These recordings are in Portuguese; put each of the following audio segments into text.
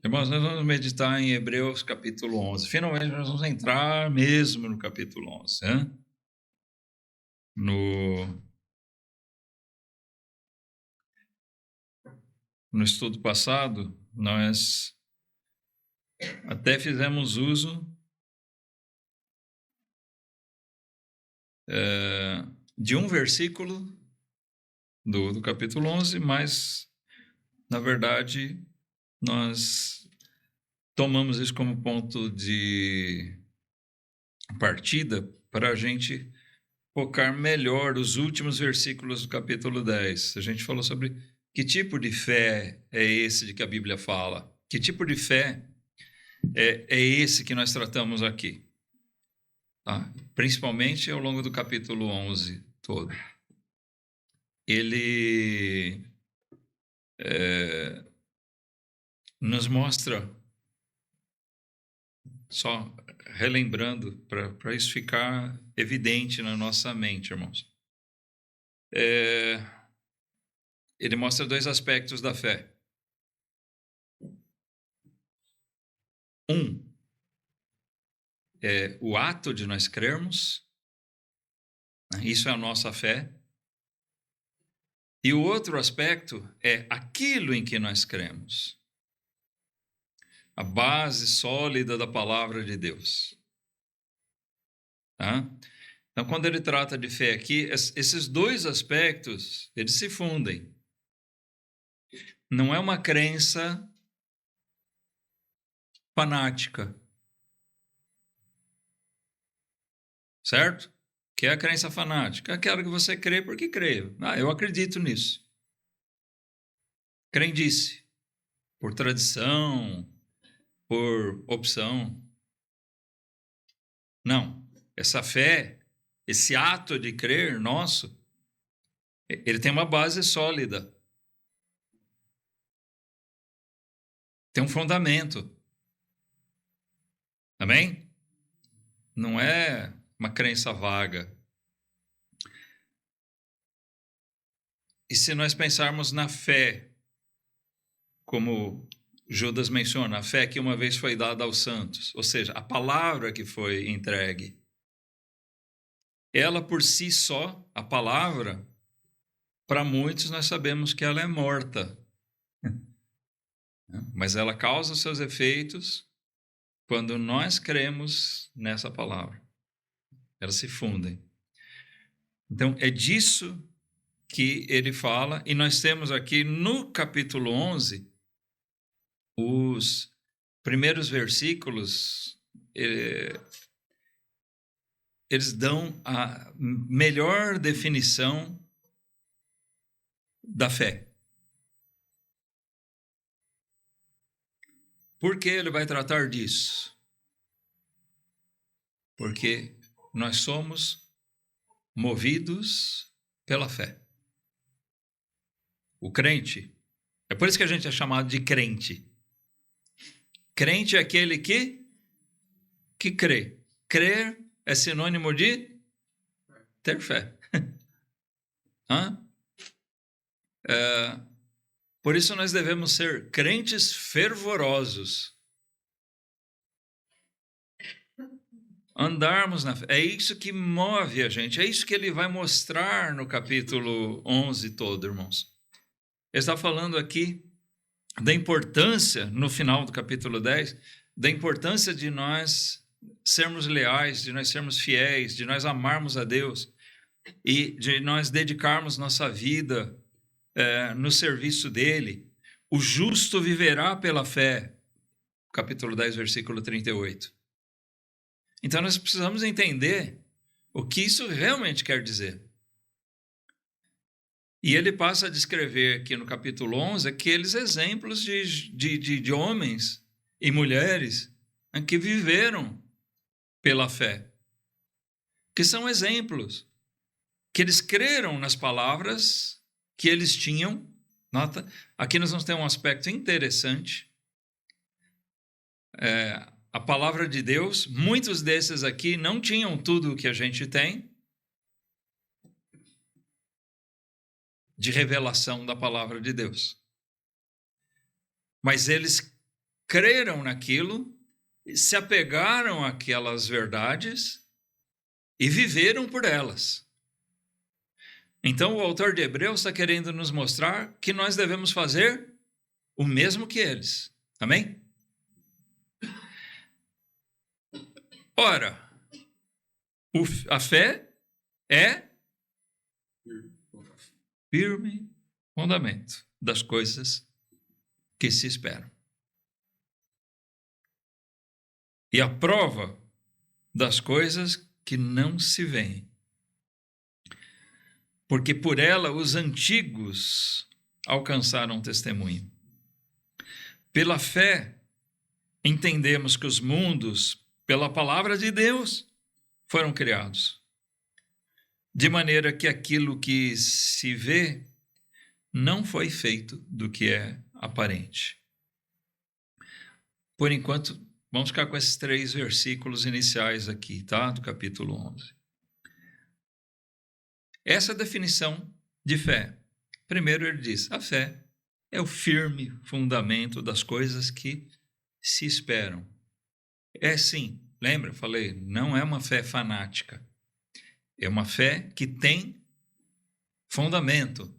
Irmãos, nós vamos meditar em Hebreus capítulo 11. Finalmente nós vamos entrar mesmo no capítulo 11. Né? No estudo passado, nós até fizemos uso de um versículo do capítulo 11, mas, na verdade, nós tomamos isso como ponto de partida para a gente focar melhor os últimos versículos do capítulo 10. A gente falou sobre que tipo de fé é esse de que a Bíblia fala. Que tipo de fé é esse que nós tratamos aqui? Tá? Principalmente ao longo do capítulo 11 todo. Ele nos mostra, só relembrando, para isso ficar evidente na nossa mente, irmãos. Ele mostra dois aspectos da fé. Um é o ato de nós crermos, né? Isso é a nossa fé. E o outro aspecto é aquilo em que nós cremos. A base sólida da palavra de Deus. Tá? Então, quando ele trata de fé aqui, esses dois aspectos, eles se fundem. Não é uma crença fanática. Certo? Que é a crença fanática. Aquela que você crê porque crê. Eu acredito nisso. Crendice. Por tradição, por opção. Não. Essa fé, esse ato de crer nosso, ele tem uma base sólida. Tem um fundamento. Amém? Não é uma crença vaga. E se nós pensarmos na fé, como Judas menciona, a fé que uma vez foi dada aos santos, ou seja, a palavra que foi entregue, ela por si só, a palavra, para muitos nós sabemos que ela é morta, mas ela causa seus efeitos quando nós cremos nessa palavra. Elas se fundem. Então, é disso que ele fala, e nós temos aqui no capítulo 11, os primeiros versículos, eles dão a melhor definição da fé. Por que ele vai tratar disso? Porque nós somos movidos pela fé. O crente, é por isso que a gente é chamado de crente. Crente é aquele que crê. Crer é sinônimo de ter fé. Por isso nós devemos ser crentes fervorosos. Andarmos na fé. É isso que move a gente. É isso que ele vai mostrar no capítulo 11 todo, irmãos. Ele está falando aqui da importância, no final do capítulo 10, da importância de nós sermos leais, de nós sermos fiéis, de nós amarmos a Deus e de nós dedicarmos nossa vida no serviço dele. O justo viverá pela fé. Capítulo 10, versículo 38. Então, nós precisamos entender o que isso realmente quer dizer. E ele passa a descrever aqui no capítulo 11 aqueles exemplos de homens e mulheres que viveram pela fé, que são exemplos, que eles creram nas palavras que eles tinham. Nota, aqui nós vamos ter um aspecto interessante. A palavra de Deus, muitos desses aqui não tinham tudo o que a gente tem de revelação da palavra de Deus. Mas eles creram naquilo, se apegaram àquelas verdades e viveram por elas. Então, o autor de Hebreus está querendo nos mostrar que nós devemos fazer o mesmo que eles. Amém? Ora, a fé é firme fundamento das coisas que se esperam. E a prova das coisas que não se veem. Porque por ela os antigos alcançaram testemunho. Pela fé, entendemos que os mundos, pela palavra de Deus, foram criados. De maneira que aquilo que se vê não foi feito do que é aparente. Por enquanto, vamos ficar com esses 3 versículos iniciais aqui, tá? Do capítulo 11. Essa é a definição de fé. Primeiro ele diz, a fé é o firme fundamento das coisas que se esperam. É sim, lembra? Falei, não é uma fé fanática. É uma fé que tem fundamento,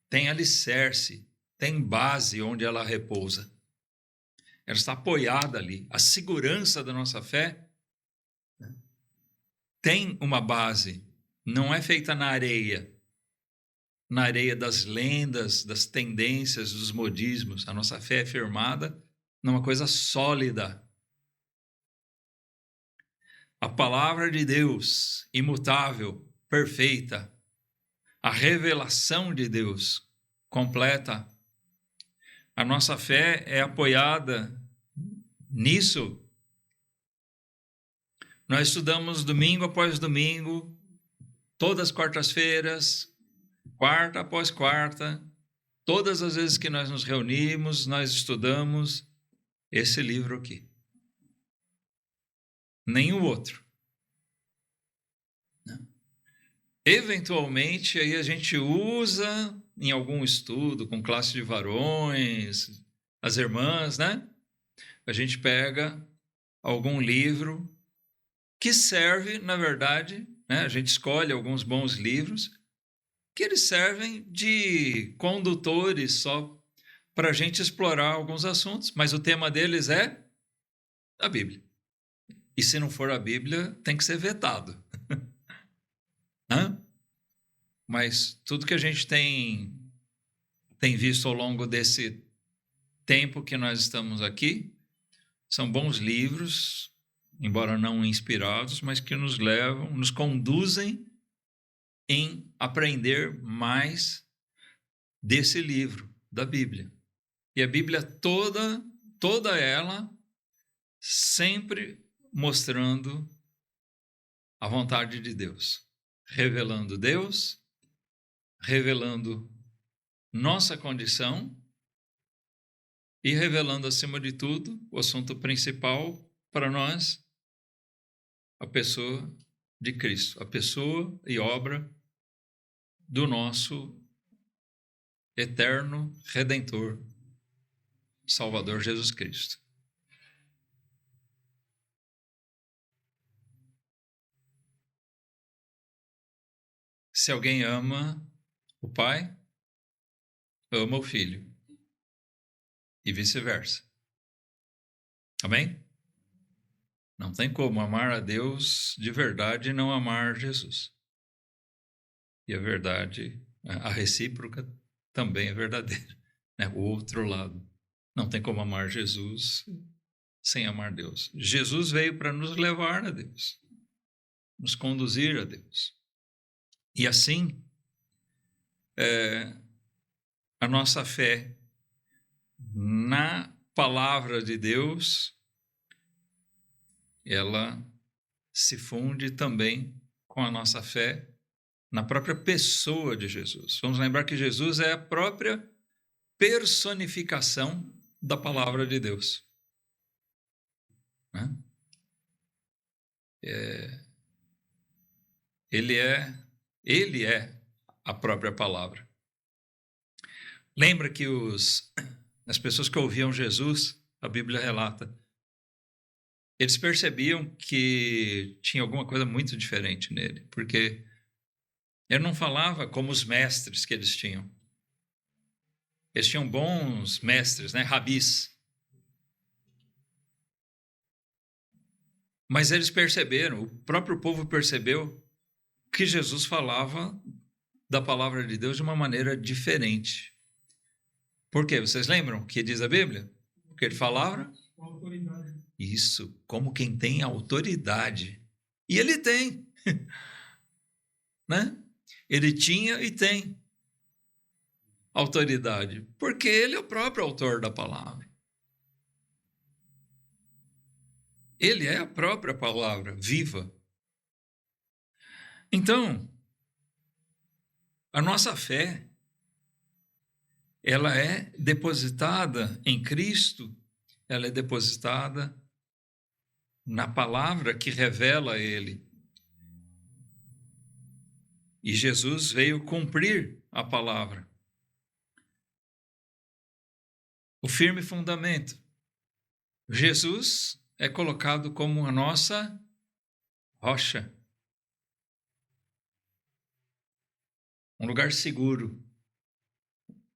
tem alicerce, tem base onde ela repousa. Ela está apoiada ali. A segurança da nossa fé tem uma base, não é feita na areia das lendas, das tendências, dos modismos. A nossa fé é firmada numa coisa sólida. A palavra de Deus, imutável, perfeita. A revelação de Deus, completa. A nossa fé é apoiada nisso. Nós estudamos domingo após domingo, todas as quartas-feiras, quarta após quarta, todas as vezes que nós nos reunimos, nós estudamos esse livro aqui. Nenhum outro. Eventualmente, aí a gente usa em algum estudo, com classe de varões, as irmãs, né? A gente pega algum livro que serve, na verdade, né? A gente escolhe alguns bons livros que eles servem de condutores só para a gente explorar alguns assuntos, mas o tema deles é a Bíblia. E se não for a Bíblia, tem que ser vetado. Mas tudo que a gente tem visto ao longo desse tempo que nós estamos aqui são bons livros, embora não inspirados, mas que nos levam, nos conduzem em aprender mais desse livro, da Bíblia. E a Bíblia toda ela, sempre mostrando a vontade de Deus, revelando Deus, revelando nossa condição e revelando, acima de tudo, o assunto principal para nós, a pessoa de Cristo, a pessoa e obra do nosso eterno Redentor, Salvador Jesus Cristo. Se alguém ama o Pai, ama o Filho. E vice-versa. Amém? Não tem como amar a Deus de verdade e não amar Jesus. E a verdade, a recíproca também é verdadeira. Né? O outro lado. Não tem como amar Jesus sem amar Deus. Jesus veio para nos levar a Deus. Nos conduzir a Deus. E assim, a nossa fé na palavra de Deus, ela se funde também com a nossa fé na própria pessoa de Jesus. Vamos lembrar que Jesus é a própria personificação da palavra de Deus. Né? Ele é a própria palavra. Lembra que as pessoas que ouviam Jesus a Bíblia relata. Eles percebiam que tinha alguma coisa muito diferente nele, porque ele não falava como os mestres que eles tinham. Eles tinham bons mestres, né? Rabis. Mas eles perceberam, o próprio povo percebeu que Jesus falava da palavra de Deus de uma maneira diferente. Por quê? Vocês lembram o que diz a Bíblia? O que ele falava? Com autoridade. Isso, como quem tem autoridade. E ele tem, né? Ele tinha e tem autoridade, porque ele é o próprio autor da palavra. Ele é a própria palavra viva. Então, a nossa fé, ela é depositada em Cristo, ela é depositada na palavra que revela Ele. E Jesus veio cumprir a palavra. O firme fundamento. Jesus é colocado como a nossa rocha. Um lugar seguro,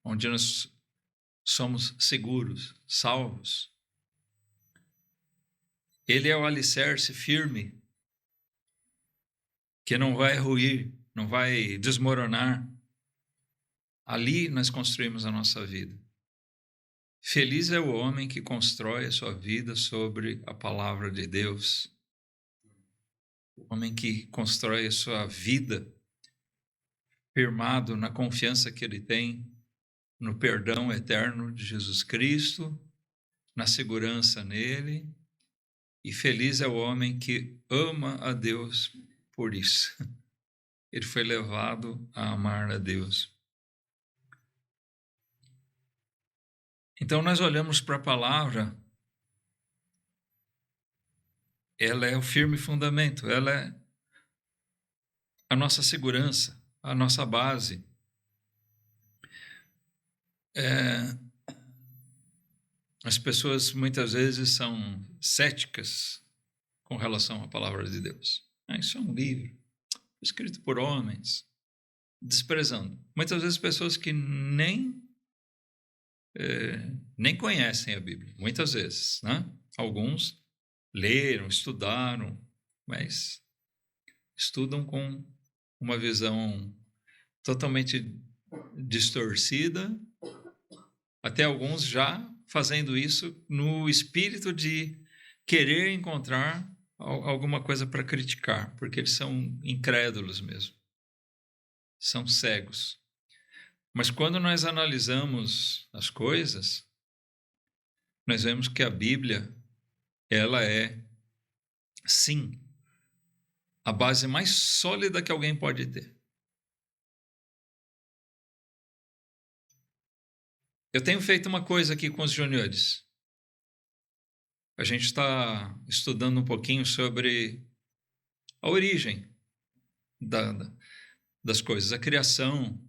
onde nós somos seguros, salvos. Ele é o alicerce firme, que não vai ruir, não vai desmoronar. Ali nós construímos a nossa vida. Feliz é o homem que constrói a sua vida sobre a palavra de Deus. O homem que constrói a sua vida firmado na confiança que ele tem no perdão eterno de Jesus Cristo, na segurança nele. E feliz é o homem que ama a Deus por isso. Ele foi levado a amar a Deus. Então, nós olhamos para a palavra, ela é o firme fundamento, ela é a nossa segurança, a nossa base. As pessoas muitas vezes são céticas com relação à palavra de Deus. Isso é um livro escrito por homens, desprezando. Muitas vezes pessoas que nem conhecem a Bíblia, muitas vezes, né? Alguns leram, estudaram, mas estudam com uma visão totalmente distorcida, até alguns já fazendo isso no espírito de querer encontrar alguma coisa para criticar, porque eles são incrédulos mesmo, são cegos. Mas quando nós analisamos as coisas, nós vemos que a Bíblia, ela é, sim, a base mais sólida que alguém pode ter. Eu tenho feito uma coisa aqui com os juniores. A gente está estudando um pouquinho sobre a origem das coisas, a criação.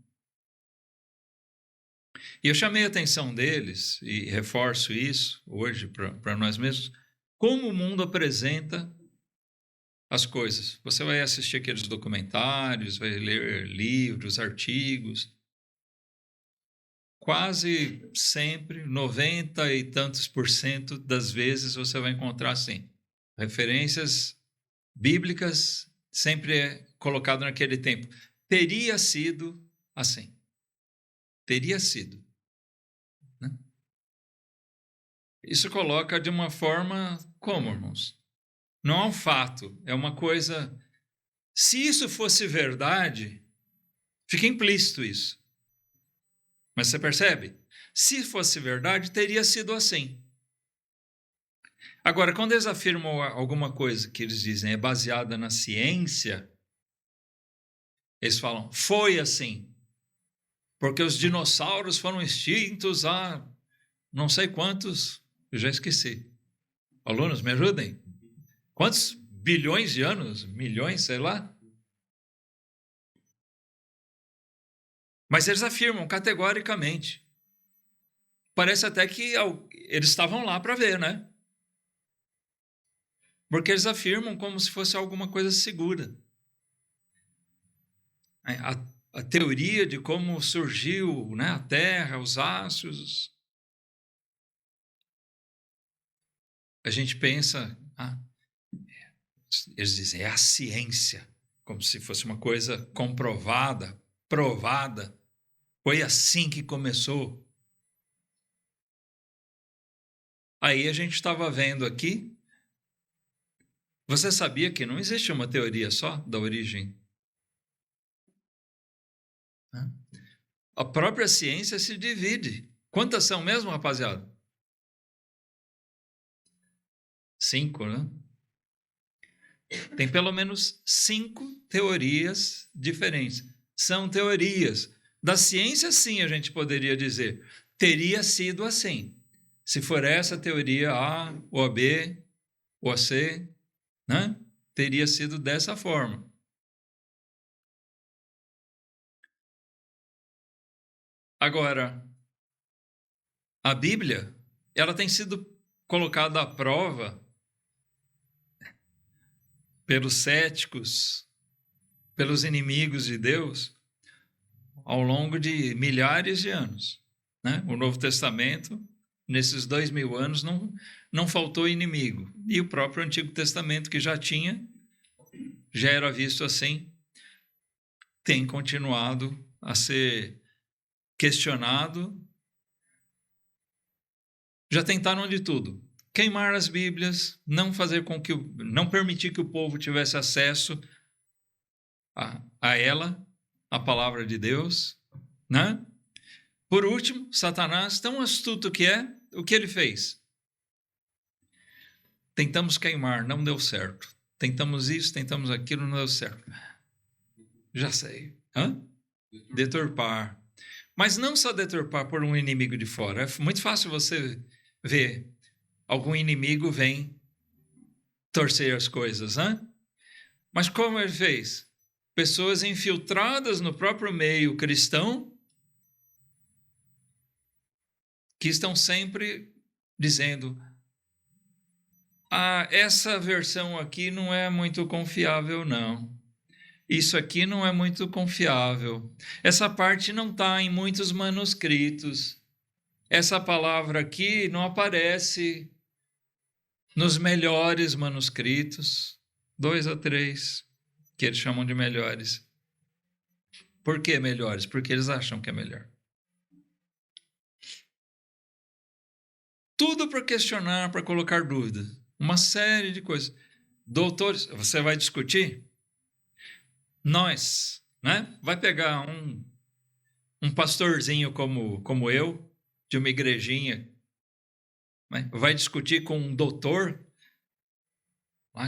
E eu chamei a atenção deles, e reforço isso hoje para nós mesmos, como o mundo apresenta as coisas. Você vai assistir aqueles documentários, vai ler livros, artigos. Quase sempre, 90 e tantos % das vezes você vai encontrar assim. Referências bíblicas sempre é colocado naquele tempo. Teria sido assim. Teria sido. Né? Isso coloca de uma forma como, irmãos? Não é um fato, é uma coisa... Se isso fosse verdade, fica implícito isso. Mas você percebe? Se fosse verdade, teria sido assim. Agora, quando eles afirmam alguma coisa que eles dizem é baseada na ciência, eles falam, foi assim. Porque os dinossauros foram extintos há não sei quantos, eu já esqueci. Alunos, me ajudem. Quantos bilhões de anos? Milhões, sei lá. Mas eles afirmam categoricamente. parece até que eles estavam lá para ver, né? Porque eles afirmam como se fosse alguma coisa segura. A teoria de como surgiu, né, a Terra, os astros. A gente pensa, eles dizem, é a ciência, como se fosse uma coisa comprovada, provada. Foi assim que começou. Aí a gente estava vendo aqui, você sabia que não existe uma teoria só da origem? A própria ciência se divide. Quantas são mesmo, rapaziada? 5, né? Tem pelo menos 5 teorias diferentes. São teorias. Da ciência, sim, a gente poderia dizer. Teria sido assim. Se for essa teoria A, ou a B, ou a C, né? Teria sido dessa forma. Agora, a Bíblia, ela tem sido colocada à prova pelos céticos, pelos inimigos de Deus, ao longo de milhares de anos. Né? O Novo Testamento, nesses 2000 anos, não faltou inimigo. E o próprio Antigo Testamento, que já era visto assim, tem continuado a ser questionado. Já tentaram de tudo. Queimar as Bíblias, não permitir que o povo tivesse acesso a ela, a palavra de Deus, né? Por último, Satanás, tão astuto que é, o que ele fez? Tentamos queimar, não deu certo. Tentamos isso, tentamos aquilo, não deu certo. Já sei. Deturpar. Mas não só deturpar por um inimigo de fora. É muito fácil você ver algum inimigo vem torcer as coisas, Mas como ele fez? Pessoas infiltradas no próprio meio cristão que estão sempre dizendo: essa versão aqui não é muito confiável, não. Isso aqui não é muito confiável. Essa parte não está em muitos manuscritos. Essa palavra aqui não aparece nos melhores manuscritos, 2 a 3, que eles chamam de melhores. Por que melhores? Porque eles acham que é melhor. Tudo para questionar, para colocar dúvida. Uma série de coisas. Doutores, você vai discutir? Nós, né? Vai pegar um pastorzinho como eu, de uma igrejinha, né? Vai discutir com um doutor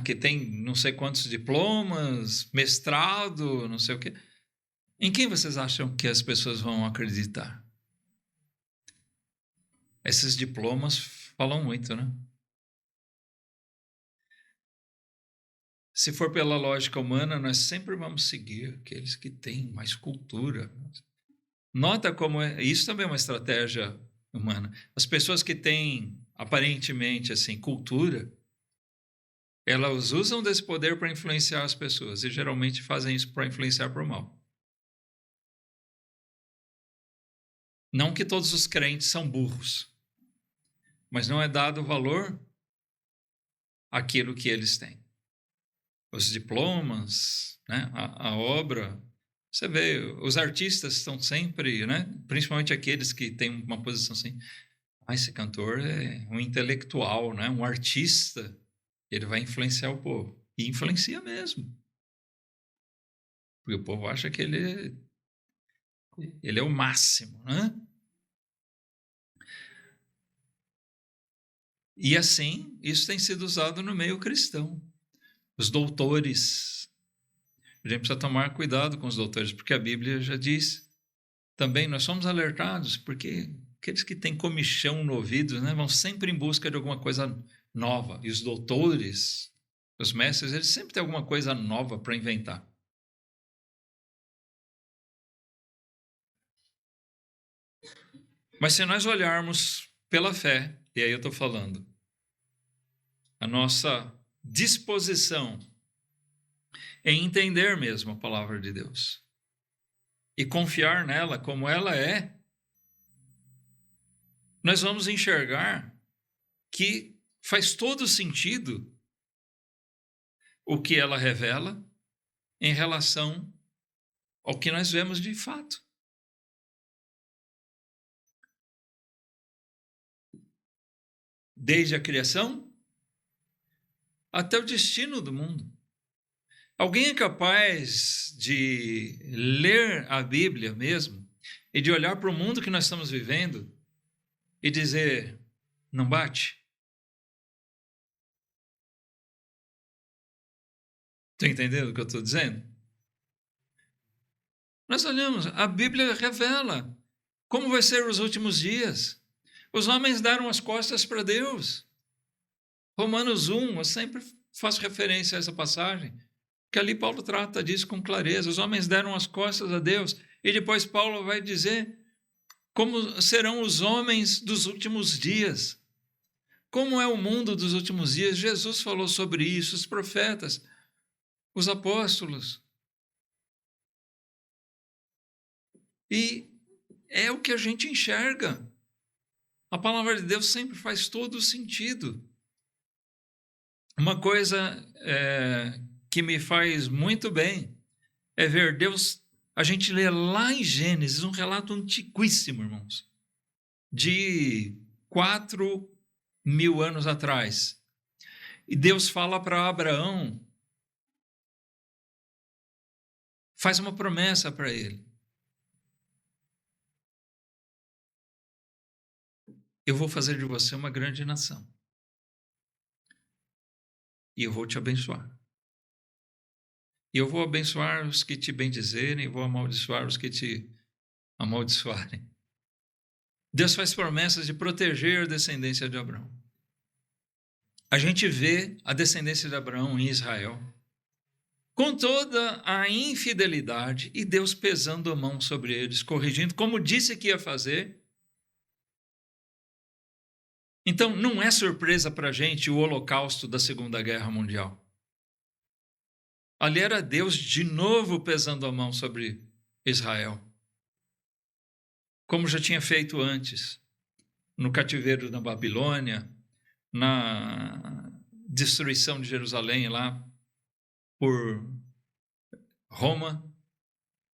que tem não sei quantos diplomas, mestrado, não sei o quê. Em quem vocês acham que as pessoas vão acreditar? Esses diplomas falam muito, né? Se for pela lógica humana, nós sempre vamos seguir aqueles que têm mais cultura. Nota como isso também é uma estratégia humana. As pessoas que têm, aparentemente, assim, cultura, elas usam desse poder para influenciar as pessoas e geralmente fazem isso para influenciar por mal. Não que todos os crentes são burros, mas não é dado valor àquilo que eles têm. Os diplomas, né, a obra. Você vê, os artistas estão sempre, né, principalmente aqueles que têm uma posição assim, esse cantor é um intelectual, né, um artista, ele vai influenciar o povo. E influencia mesmo. Porque o povo acha que ele é o máximo, né? E assim, isso tem sido usado no meio cristão. Os doutores. A gente precisa tomar cuidado com os doutores, porque a Bíblia já diz. Também nós somos alertados, porque aqueles que têm comichão no ouvido, né, vão sempre em busca de alguma coisa nova. E os doutores, os mestres, eles sempre têm alguma coisa nova para inventar. Mas se nós olharmos pela fé, e aí eu estou falando, a nossa disposição em entender mesmo a palavra de Deus e confiar nela como ela é, nós vamos enxergar que faz todo sentido o que ela revela em relação ao que nós vemos de fato. Desde a criação até o destino do mundo. Alguém é capaz de ler a Bíblia mesmo e de olhar para o mundo que nós estamos vivendo e dizer, não bate? Está entendendo o que eu estou dizendo? Nós olhamos, a Bíblia revela como vai ser os últimos dias. Os homens deram as costas para Deus. Romanos 1, eu sempre faço referência a essa passagem, que ali Paulo trata disso com clareza. Os homens deram as costas a Deus. E depois Paulo vai dizer como serão os homens dos últimos dias. Como é o mundo dos últimos dias? Jesus falou sobre isso, os profetas, os apóstolos. E é o que a gente enxerga. A palavra de Deus sempre faz todo sentido. Uma coisa que me faz muito bem é ver Deus. A gente lê lá em Gênesis um relato antiquíssimo, irmãos, de 4.000 anos atrás. E Deus fala para Abraão, faz uma promessa para ele. Eu vou fazer de você uma grande nação. E eu vou te abençoar. E eu vou abençoar os que te bendizerem, e vou amaldiçoar os que te amaldiçoarem. Deus faz promessas de proteger a descendência de Abraão. A gente vê a descendência de Abraão em Israel, com toda a infidelidade, e Deus pesando a mão sobre eles, corrigindo, como disse que ia fazer. Então, não é surpresa para a gente o holocausto da Segunda Guerra Mundial. Ali era Deus de novo pesando a mão sobre Israel, como já tinha feito antes, no cativeiro da Babilônia, na destruição de Jerusalém lá por Roma,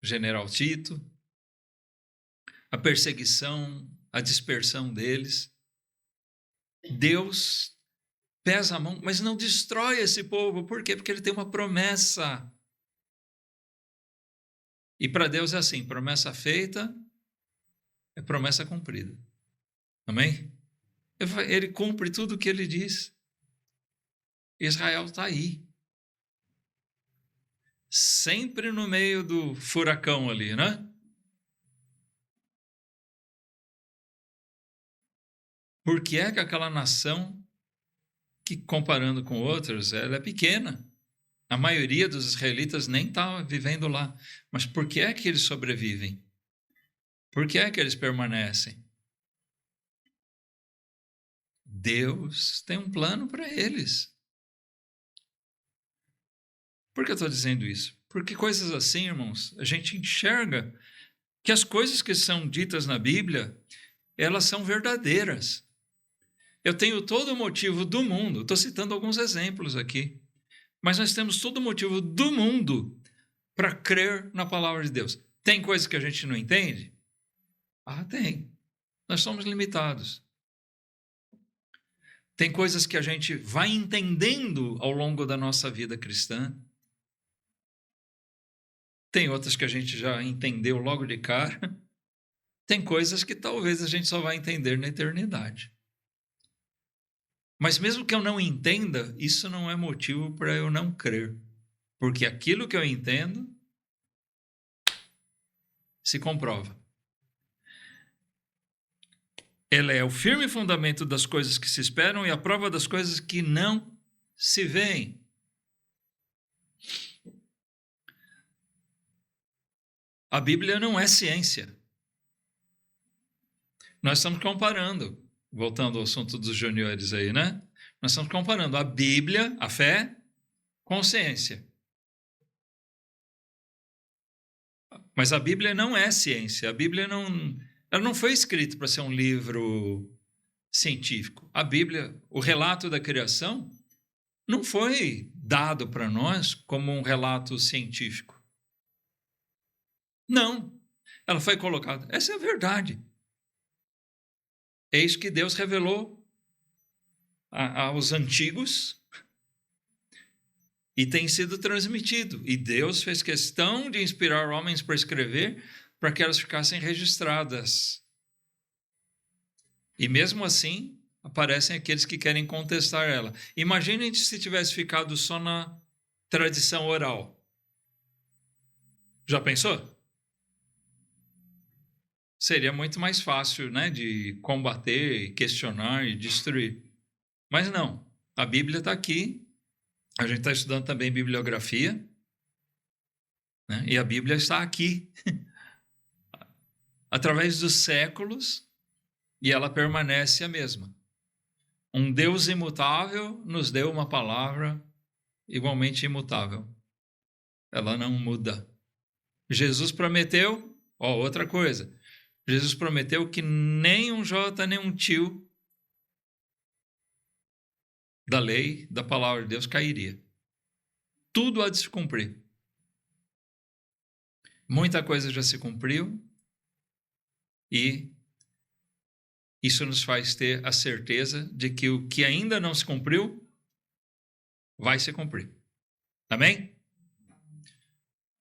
general Tito, a perseguição, a dispersão deles. Deus pesa a mão, mas não destrói esse povo. Por quê? Porque ele tem uma promessa. E para Deus é assim, promessa feita é promessa cumprida. Amém? Ele cumpre tudo o que ele diz. Israel está aí. Sempre no meio do furacão ali, né? Por que é que aquela nação, que comparando com outras, ela é pequena? A maioria dos israelitas nem está vivendo lá. Mas por que é que eles sobrevivem? Por que é que eles permanecem? Deus tem um plano para eles. Por que eu estou dizendo isso? Porque coisas assim, irmãos, a gente enxerga que as coisas que são ditas na Bíblia, elas são verdadeiras. Eu tenho todo o motivo do mundo, estou citando alguns exemplos aqui, mas nós temos todo o motivo do mundo para crer na palavra de Deus. Tem coisas que a gente não entende? Ah, tem. Nós somos limitados. Tem coisas que a gente vai entendendo ao longo da nossa vida cristã. Tem outras que a gente já entendeu logo de cara. Tem coisas que talvez a gente só vai entender na eternidade. Mas mesmo que eu não entenda, isso não é motivo para eu não crer. Porque aquilo que eu entendo se comprova. Ela é o firme fundamento das coisas que se esperam e a prova das coisas que não se veem. A Bíblia não é ciência. Nós estamos comparando. voltando ao assunto dos juniores aí, né? Nós estamos comparando a Bíblia, a fé, com ciência. Mas a Bíblia não é ciência. A Bíblia ela não foi escrita para ser um livro científico. A Bíblia, o relato da criação, não foi dado para nós como um relato científico. Não. Ela foi colocada. Essa é a verdade. Eis que Deus revelou aos antigos e tem sido transmitido. E Deus fez questão de inspirar homens para escrever para que elas ficassem registradas. E mesmo assim, aparecem aqueles que querem contestar ela. Imaginem se tivesse ficado só na tradição oral. Já pensou? Seria muito mais fácil, né, de combater, questionar e destruir. Mas não, a Bíblia está aqui, a gente está estudando também bibliografia, né, e a Bíblia está aqui, através dos séculos, e ela permanece a mesma. Um Deus imutável nos deu uma palavra igualmente imutável. Ela não muda. Jesus prometeu, outra coisa, Jesus prometeu que nem um jota, nem um tio da lei, da palavra de Deus cairia. Tudo há de se cumprir. Muita coisa já se cumpriu e isso nos faz ter a certeza de que o que ainda não se cumpriu vai se cumprir. Amém?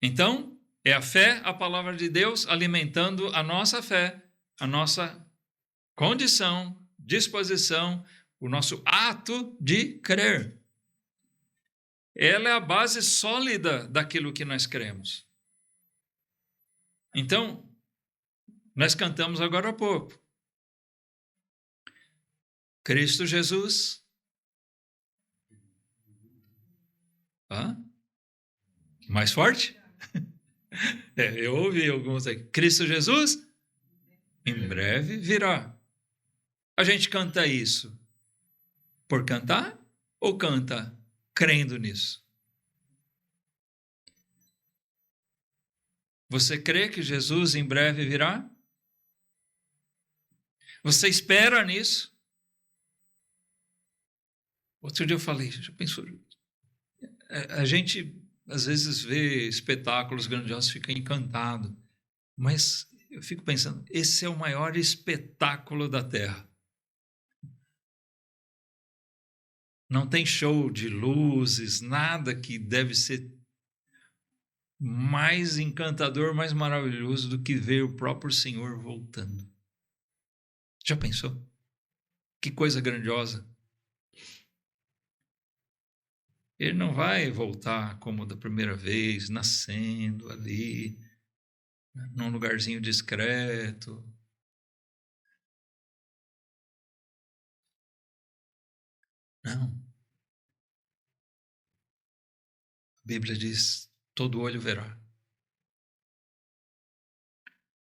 Então, é a fé, a palavra de Deus, alimentando a nossa fé, a nossa condição, disposição, o nosso ato de crer. Ela é a base sólida daquilo que nós cremos. Então, nós cantamos agora há pouco. Cristo Jesus. Mais forte? Eu ouvi alguns aí. Cristo Jesus, em breve virá. A gente canta isso por cantar ou canta crendo nisso? Você crê que Jesus em breve virá? Você espera nisso? Outro dia eu falei, já pensou? A gente às vezes vê espetáculos grandiosos, fica encantado. Mas eu fico pensando, esse é o maior espetáculo da Terra. Não tem show de luzes, nada que deve ser mais encantador, mais maravilhoso do que ver o próprio Senhor voltando. Já pensou? Que coisa grandiosa. Ele não vai voltar como da primeira vez, nascendo ali, num lugarzinho discreto. Não. A Bíblia diz, todo olho verá.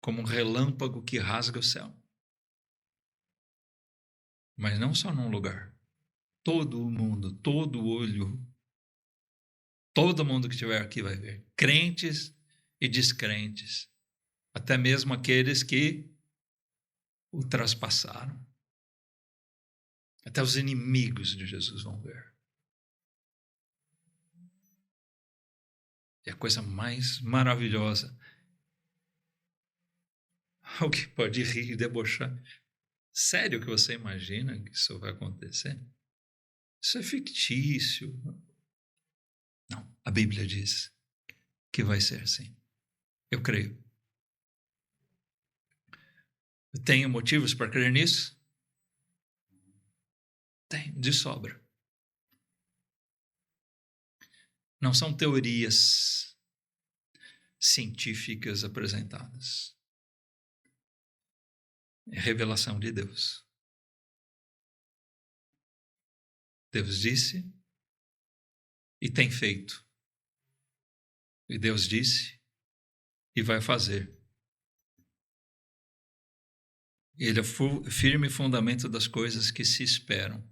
Como um relâmpago que rasga o céu. Mas não só num lugar. Todo o mundo, todo olho, todo mundo que estiver aqui vai ver. Crentes e descrentes. Até mesmo aqueles que o traspassaram. Até os inimigos de Jesus vão ver. É a coisa mais maravilhosa. Alguém pode rir e debochar. Sério que você imagina que isso vai acontecer? Isso é fictício. Não, a Bíblia diz que vai ser assim. Eu creio. Eu tenho motivos para crer nisso? Tenho, de sobra. Não são teorias científicas apresentadas. É revelação de Deus. Deus disse e tem feito. E Deus disse e vai fazer. Ele é o firme fundamento das coisas que se esperam.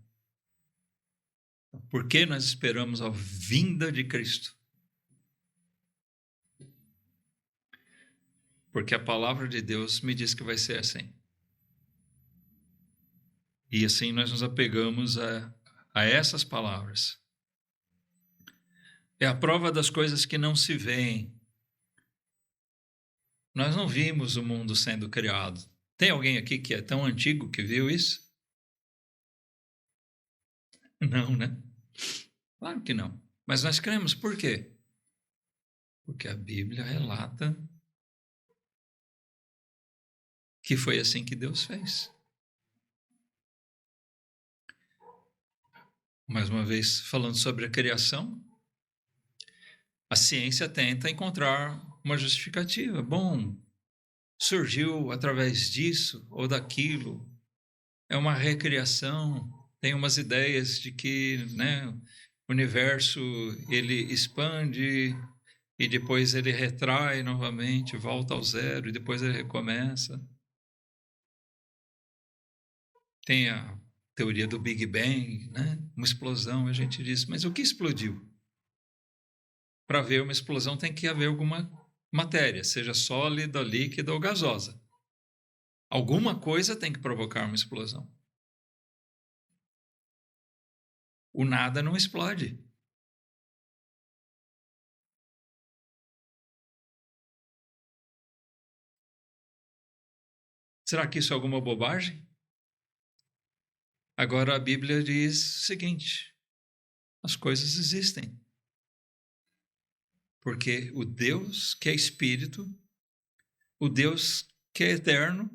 Por que nós esperamos a vinda de Cristo? Porque a palavra de Deus me diz que vai ser assim. E assim nós nos apegamos a essas palavras. É a prova das coisas que não se veem. Nós não vimos o mundo sendo criado. Tem alguém aqui que é tão antigo que viu isso? Não, né? Claro que não. Mas nós cremos. Por quê? Porque a Bíblia relata que foi assim que Deus fez. Mais uma vez, falando sobre a criação, a ciência tenta encontrar uma justificativa. Bom, surgiu através disso ou daquilo. É uma recriação. Tem umas ideias de que, né, o universo ele expande e depois ele retrai novamente, volta ao zero e depois ele recomeça. Tem a teoria do Big Bang, né? Uma explosão, a gente diz, mas o que explodiu? Para haver uma explosão tem que haver alguma matéria, seja sólida, líquida ou gasosa. Alguma coisa tem que provocar uma explosão. O nada não explode. Será que isso é alguma bobagem? Agora a Bíblia diz o seguinte: as coisas existem. Porque o Deus que é espírito, o Deus que é eterno,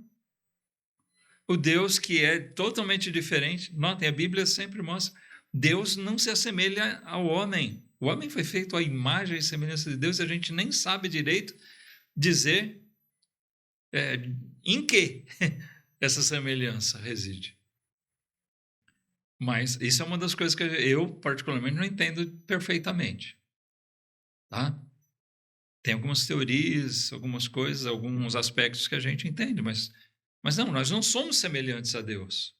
o Deus que é totalmente diferente. Notem, a Bíblia sempre mostra, Deus não se assemelha ao homem. O homem foi feito à imagem e semelhança de Deus e a gente nem sabe direito dizer em que essa semelhança reside. Mas isso é uma das coisas que eu, particularmente, não entendo perfeitamente. Tá? Tem algumas teorias, algumas coisas, alguns aspectos que a gente entende, mas não, nós não somos semelhantes a Deus.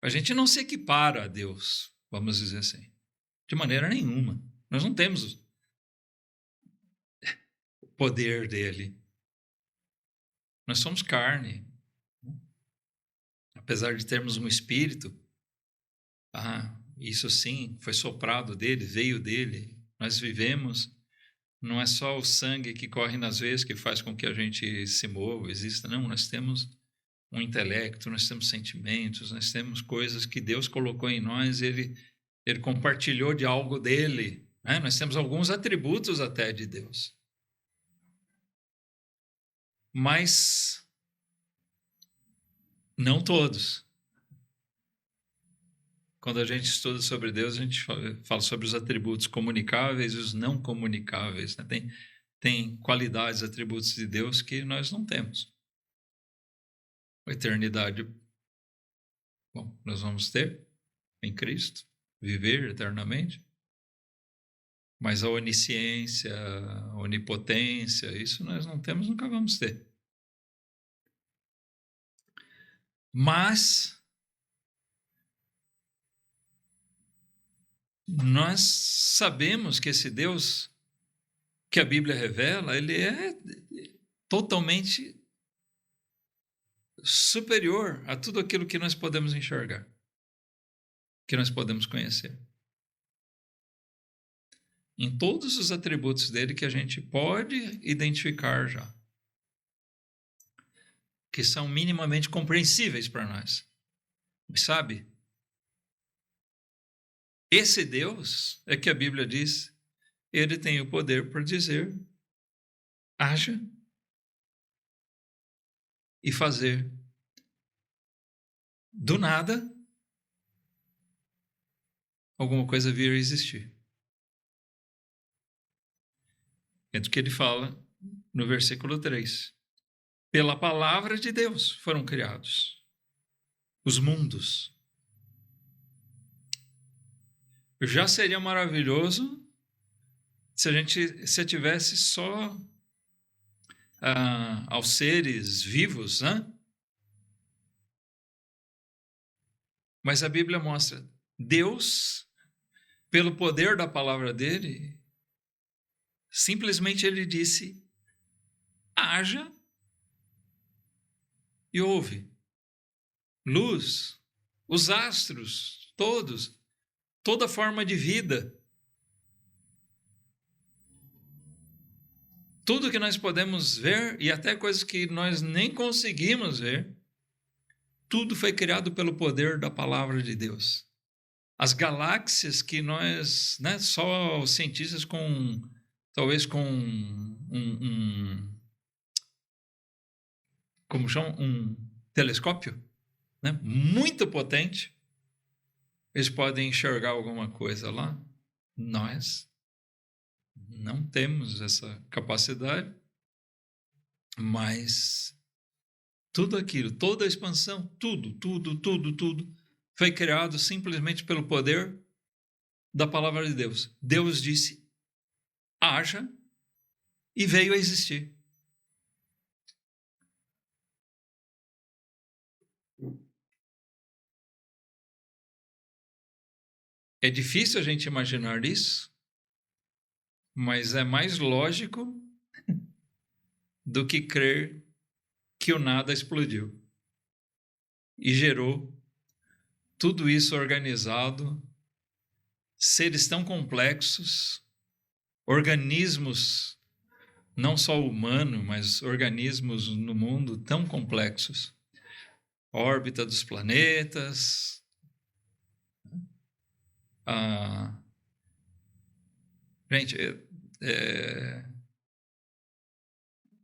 A gente não se equipara a Deus, vamos dizer assim, de maneira nenhuma. Nós não temos o poder dele. Nós somos carne. Apesar de termos um espírito, isso sim, foi soprado dele, veio dele. Nós vivemos, não é só o sangue que corre nas veias que faz com que a gente se mova, exista, não, nós temos um intelecto, nós temos sentimentos, nós temos coisas que Deus colocou em nós, ele compartilhou de algo dele, né? Nós temos alguns atributos até de Deus. Mas não todos. Quando a gente estuda sobre Deus, a gente fala sobre os atributos comunicáveis e os não comunicáveis, né? Tem qualidades, atributos de Deus que nós não temos. A eternidade, bom, nós vamos ter em Cristo, viver eternamente. Mas a onisciência, a onipotência, isso nós não temos, nunca vamos ter. Mas nós sabemos que esse Deus que a Bíblia revela, ele é totalmente superior a tudo aquilo que nós podemos enxergar, que nós podemos conhecer. Em todos os atributos dele que a gente pode identificar já, que são minimamente compreensíveis para nós. Mas sabe, esse Deus é que a Bíblia diz, ele tem o poder para dizer, haja e fazer do nada alguma coisa vir a existir. É do que ele fala no versículo 3. Pela palavra de Deus foram criados os mundos. Já seria maravilhoso se tivesse só aos seres vivos, né? Mas a Bíblia mostra Deus, pelo poder da palavra dele, simplesmente ele disse: haja e houve. Luz, os astros, toda forma de vida. Tudo que nós podemos ver e até coisas que nós nem conseguimos ver, tudo foi criado pelo poder da palavra de Deus. As galáxias que nós, né, só os cientistas talvez com como chama? Um telescópio, né, muito potente, eles podem enxergar alguma coisa lá. Nós não temos essa capacidade, mas tudo aquilo, toda a expansão, tudo foi criado simplesmente pelo poder da palavra de Deus. Deus disse: haja, e veio a existir. É difícil a gente imaginar isso, mas é mais lógico do que crer que o nada explodiu e gerou tudo isso organizado, seres tão complexos, organismos, não só humano, mas organismos no mundo tão complexos. A órbita dos planetas, gente,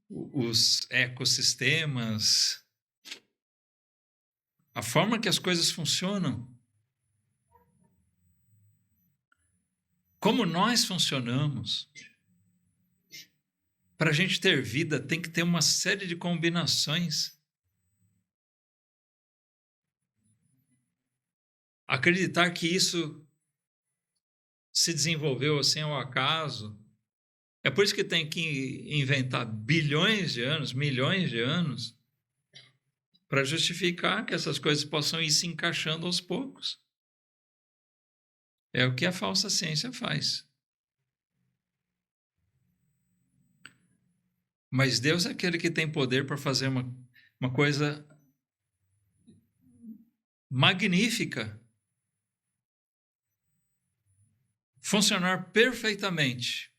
os ecossistemas, a forma que as coisas funcionam, como nós funcionamos. Para a gente ter vida, tem que ter uma série de combinações. Acreditar que isso se desenvolveu assim ao acaso. É por isso que tem que inventar bilhões de anos, milhões de anos, para justificar que essas coisas possam ir se encaixando aos poucos. É o que a falsa ciência faz. Mas Deus é aquele que tem poder para fazer uma coisa magnífica, funcionar perfeitamente.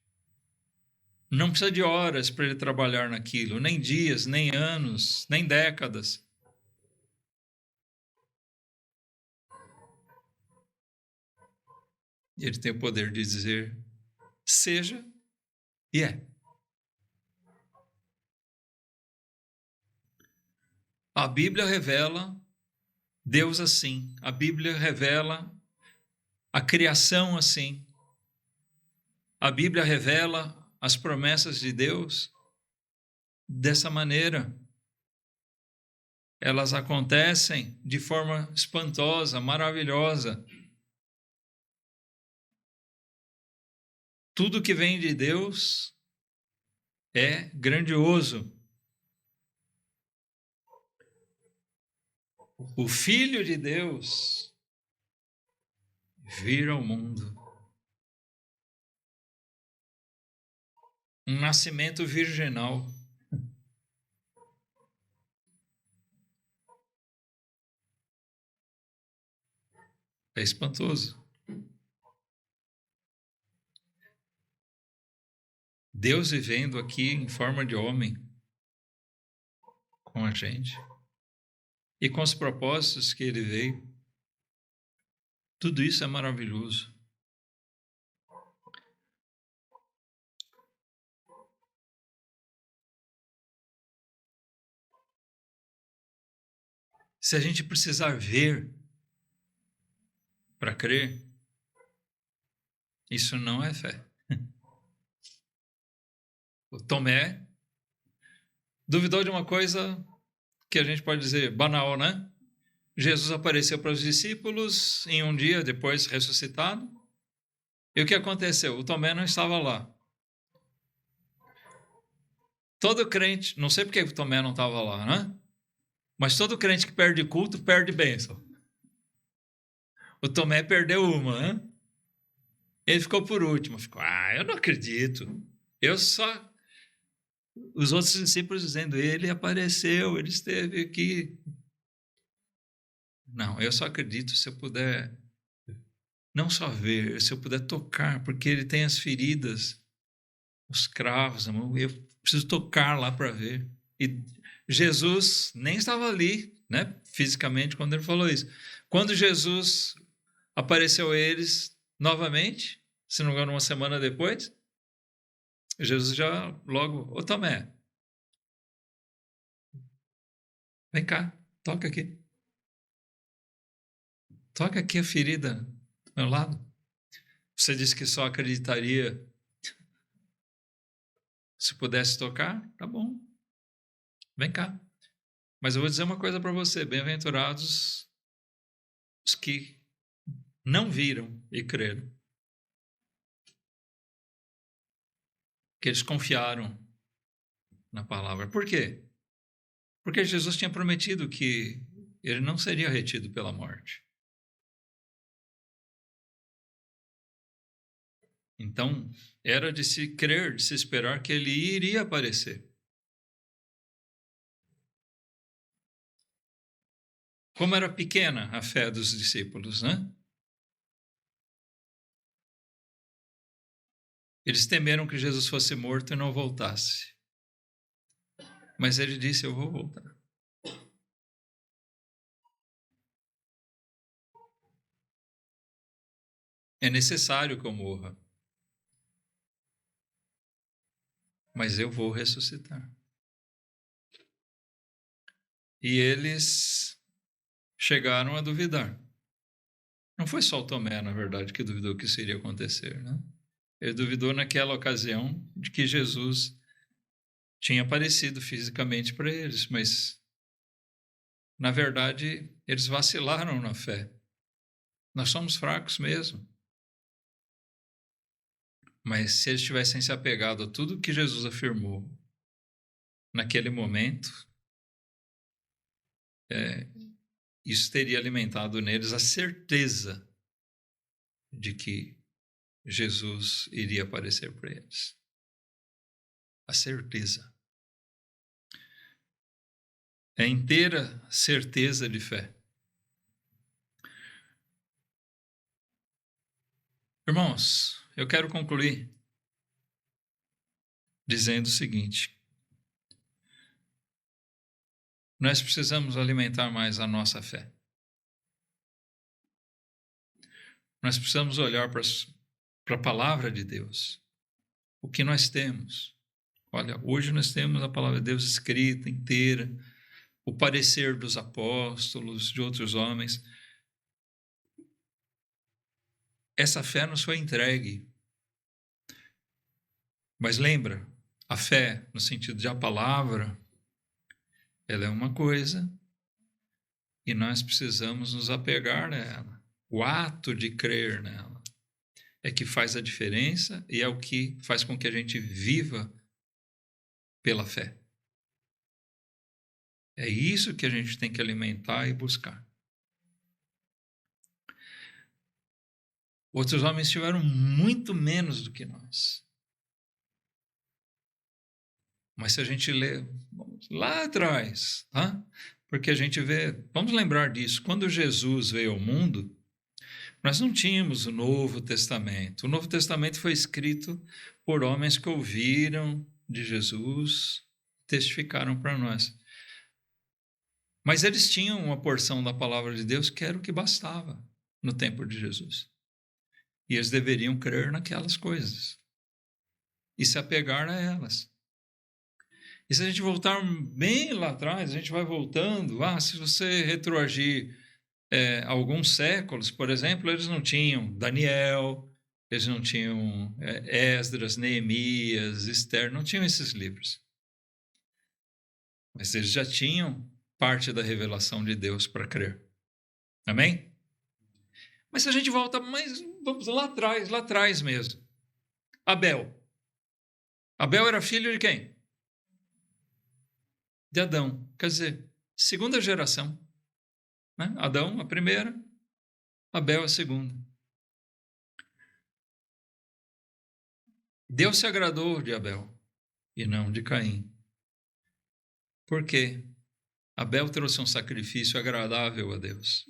Não precisa de horas para ele trabalhar naquilo, nem dias, nem anos, nem décadas. Ele tem o poder de dizer: seja, e é. A Bíblia revela Deus assim. A Bíblia revela a criação assim. A Bíblia revela as promessas de Deus dessa maneira. Elas acontecem de forma espantosa, maravilhosa. Tudo que vem de Deus é grandioso. O Filho de Deus vir ao mundo. Um nascimento virginal. É espantoso. Deus vivendo aqui em forma de homem com a gente e com os propósitos que ele veio. Tudo isso é maravilhoso. Se a gente precisar ver para crer, isso não é fé. O Tomé duvidou de uma coisa que a gente pode dizer banal, né? Jesus apareceu para os discípulos em um dia depois ressuscitado. E o que aconteceu? O Tomé não estava lá. Todo crente, não sei porque o Tomé não estava lá, né? Mas todo crente que perde culto, perde bênção. O Tomé perdeu uma, né? Ele ficou por último. Ficou, eu não acredito. Os outros discípulos dizendo, ele apareceu, ele esteve aqui. Não, eu só acredito se eu puder, não só ver, se eu puder tocar, porque ele tem as feridas, os cravos, eu preciso tocar lá para ver. E Jesus nem estava ali, né, fisicamente, quando ele falou isso. Quando Jesus apareceu a eles novamente, se não me engano, uma semana depois, Jesus já logo, ô Tomé, vem cá, toca aqui. Toca aqui a ferida do meu lado. Você disse que só acreditaria se pudesse tocar? Tá bom. Vem cá. Mas eu vou dizer uma coisa para você. Bem-aventurados os que não viram e creram. Que eles confiaram na palavra. Por quê? Porque Jesus tinha prometido que ele não seria retido pela morte. Então, era de se crer, de se esperar que ele iria aparecer. Como era pequena a fé dos discípulos, né? Eles temeram que Jesus fosse morto e não voltasse. Mas ele disse, eu vou voltar. É necessário que eu morra. Mas eu vou ressuscitar. E eles chegaram a duvidar. Não foi só o Tomé, na verdade, que duvidou que isso iria acontecer, né? Ele duvidou naquela ocasião de que Jesus tinha aparecido fisicamente para eles, mas, na verdade, eles vacilaram na fé. Nós somos fracos mesmo. Mas se eles tivessem se apegado a tudo que Jesus afirmou naquele momento, isso teria alimentado neles a certeza de que Jesus iria aparecer para eles. A certeza. É a inteira certeza de fé. Irmãos, eu quero concluir dizendo o seguinte: nós precisamos alimentar mais a nossa fé. Nós precisamos olhar para a palavra de Deus. O que nós temos? Olha, hoje nós temos a palavra de Deus escrita inteira, o parecer dos apóstolos, de outros homens. Essa fé nos foi entregue. Mas lembra, a fé, no sentido de a palavra, ela é uma coisa e nós precisamos nos apegar nela. O ato de crer nela é que faz a diferença e é o que faz com que a gente viva pela fé. É isso que a gente tem que alimentar e buscar. Outros homens tiveram muito menos do que nós. Mas se a gente lê lá atrás, tá? Porque a gente vê, vamos lembrar disso, quando Jesus veio ao mundo, nós não tínhamos o Novo Testamento. O Novo Testamento foi escrito por homens que ouviram de Jesus, testificaram para nós. Mas eles tinham uma porção da palavra de Deus que era o que bastava no tempo de Jesus. E eles deveriam crer naquelas coisas e se apegar a elas. E se a gente voltar bem lá atrás, a gente vai voltando. Se você retroagir alguns séculos, por exemplo, eles não tinham Daniel, eles não tinham Esdras, Neemias, Esther, não tinham esses livros. Mas eles já tinham parte da revelação de Deus para crer. Amém? Mas se a gente volta mais, vamos lá atrás mesmo. Abel. Abel era filho de quem? de Adão. Quer dizer, segunda geração. Né? Adão, a primeira, Abel, a segunda. Deus se agradou de Abel e não de Caim. Por quê? Abel trouxe um sacrifício agradável a Deus.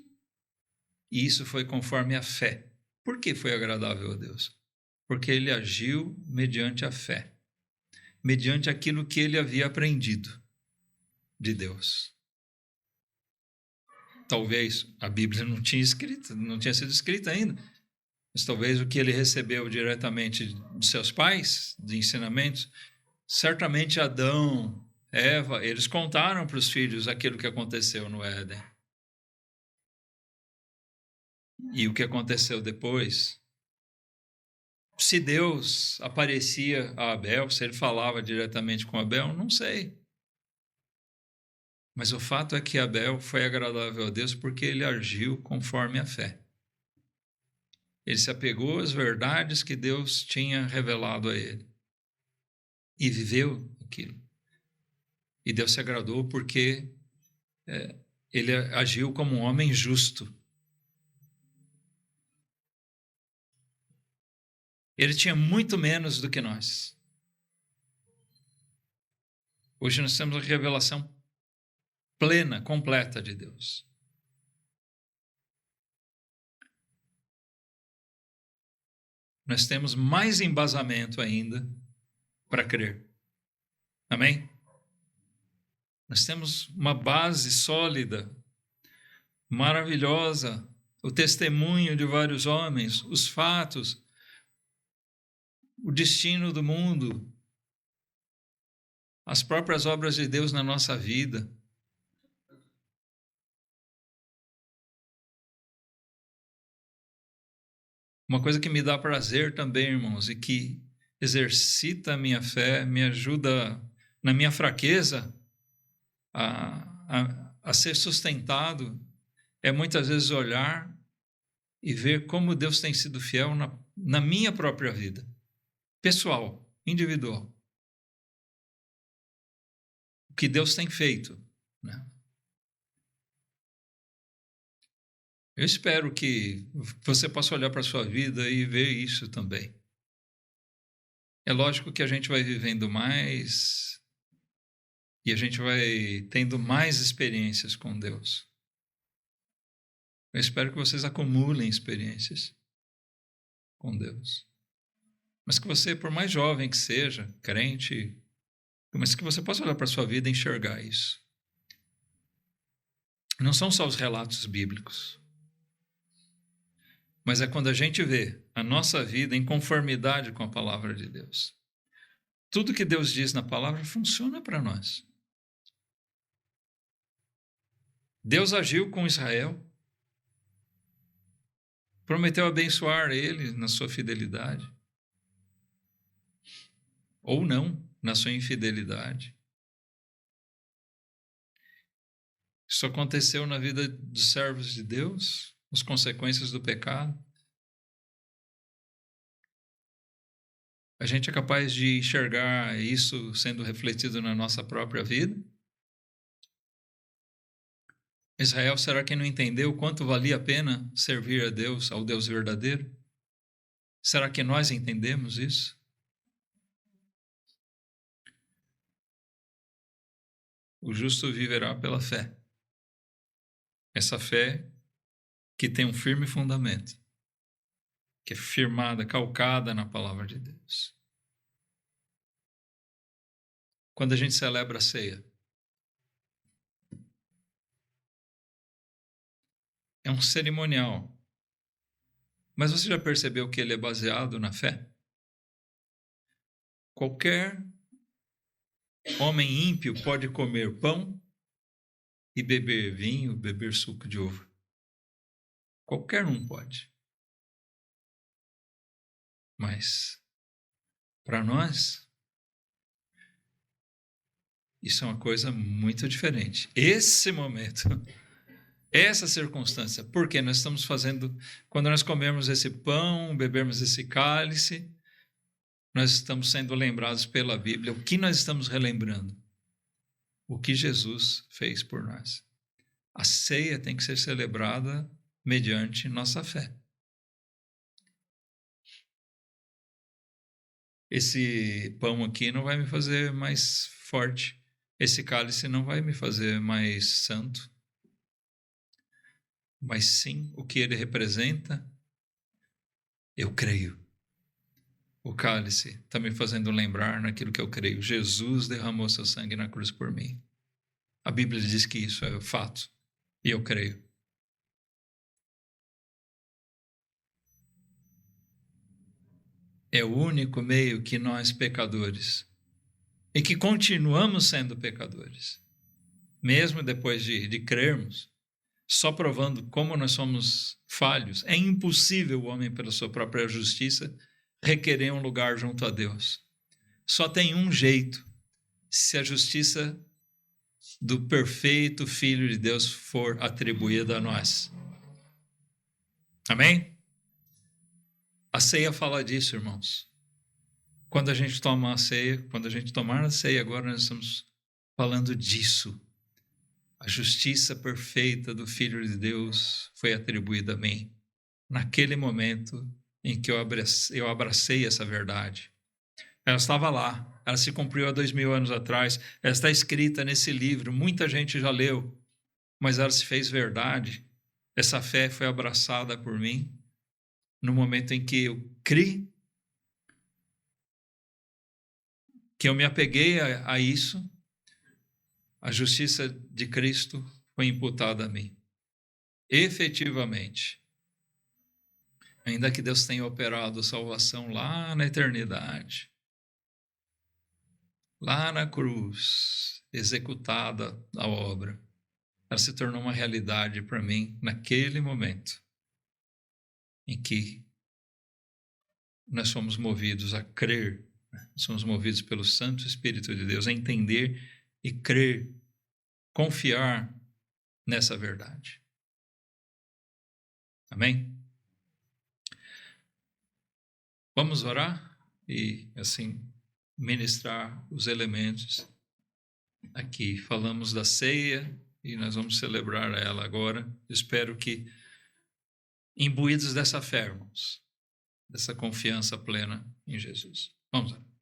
E isso foi conforme a fé. Por que foi agradável a Deus? Porque ele agiu mediante a fé, mediante aquilo que ele havia aprendido de Deus. Talvez a Bíblia não tinha sido escrita ainda, mas talvez o que ele recebeu diretamente de seus pais, de ensinamentos, certamente Adão, Eva, eles contaram para os filhos aquilo que aconteceu no Éden. E o que aconteceu depois? Se Deus aparecia a Abel, se ele falava diretamente com Abel, não sei. Mas o fato é que Abel foi agradável a Deus porque ele agiu conforme a fé. Ele se apegou às verdades que Deus tinha revelado a ele. E viveu aquilo. E Deus se agradou porque ele agiu como um homem justo. Ele tinha muito menos do que nós. Hoje nós temos a revelação plena, completa de Deus. Nós temos mais embasamento ainda para crer. Amém? Nós temos uma base sólida, maravilhosa, o testemunho de vários homens, os fatos, o destino do mundo, as próprias obras de Deus na nossa vida. Uma coisa que me dá prazer também, irmãos, e que exercita a minha fé, me ajuda na minha fraqueza a ser sustentado, é muitas vezes olhar e ver como Deus tem sido fiel na minha própria vida, pessoal, individual. O que Deus tem feito, né? Eu espero que você possa olhar para a sua vida e ver isso também. É lógico que a gente vai vivendo mais e a gente vai tendo mais experiências com Deus. Eu espero que vocês acumulem experiências com Deus. Mas que você, por mais jovem que seja, crente, mas que você possa olhar para a sua vida e enxergar isso. Não são só os relatos bíblicos, mas é quando a gente vê a nossa vida em conformidade com a palavra de Deus. Tudo que Deus diz na palavra funciona para nós. Deus agiu com Israel, prometeu abençoar ele na sua fidelidade, ou não, na sua infidelidade. Isso aconteceu na vida dos servos de Deus, as consequências do pecado. A gente é capaz de enxergar isso sendo refletido na nossa própria vida? Israel, será que não entendeu quanto valia a pena servir a Deus, ao Deus verdadeiro? Será que nós entendemos isso? O justo viverá pela fé. Essa fé que tem um firme fundamento, que é firmada, calcada na palavra de Deus. Quando a gente celebra a ceia, é um cerimonial. Mas você já percebeu que ele é baseado na fé? Qualquer homem ímpio pode comer pão e beber vinho, beber suco de uva. Qualquer um pode. Mas, para nós, isso é uma coisa muito diferente. Esse momento, essa circunstância, porque nós estamos fazendo, quando nós comemos esse pão, bebermos esse cálice, nós estamos sendo lembrados pela Bíblia. O que nós estamos relembrando? o que Jesus fez por nós. A ceia tem que ser celebrada mediante nossa fé. Esse pão aqui não vai me fazer mais forte. Esse cálice não vai me fazer mais santo. Mas sim, o que ele representa, eu creio. O cálice está me fazendo lembrar naquilo que eu creio. Jesus derramou seu sangue na cruz por mim. A Bíblia diz que isso é fato. E eu creio. É o único meio que nós, pecadores, e que continuamos sendo pecadores, mesmo depois de crermos, só provando como nós somos falhos, é impossível o homem, pela sua própria justiça, requerer um lugar junto a Deus. Só tem um jeito, se a justiça do perfeito Filho de Deus for atribuída a nós. Amém? A ceia fala disso, irmãos. Quando a gente toma a ceia, quando a gente tomar a ceia, agora nós estamos falando disso. A justiça perfeita do Filho de Deus foi atribuída a mim. Naquele momento em que eu abracei essa verdade. Ela estava lá, ela se cumpriu há 2000 anos atrás, ela está escrita nesse livro, muita gente já leu, mas ela se fez verdade. Essa fé foi abraçada por mim no momento em que eu criei, que eu me apeguei a isso, a justiça de Cristo foi imputada a mim. Efetivamente. Ainda que Deus tenha operado salvação lá na eternidade, lá na cruz, executada a obra, ela se tornou uma realidade para mim naquele momento em que nós somos movidos a crer, somos movidos pelo Santo Espírito de Deus a entender e crer, confiar nessa verdade. Amém? Vamos orar e, assim, ministrar os elementos. Aqui falamos da ceia e nós vamos celebrar ela agora. Espero que, imbuídos dessa fé, irmãos, dessa confiança plena em Jesus. Vamos lá.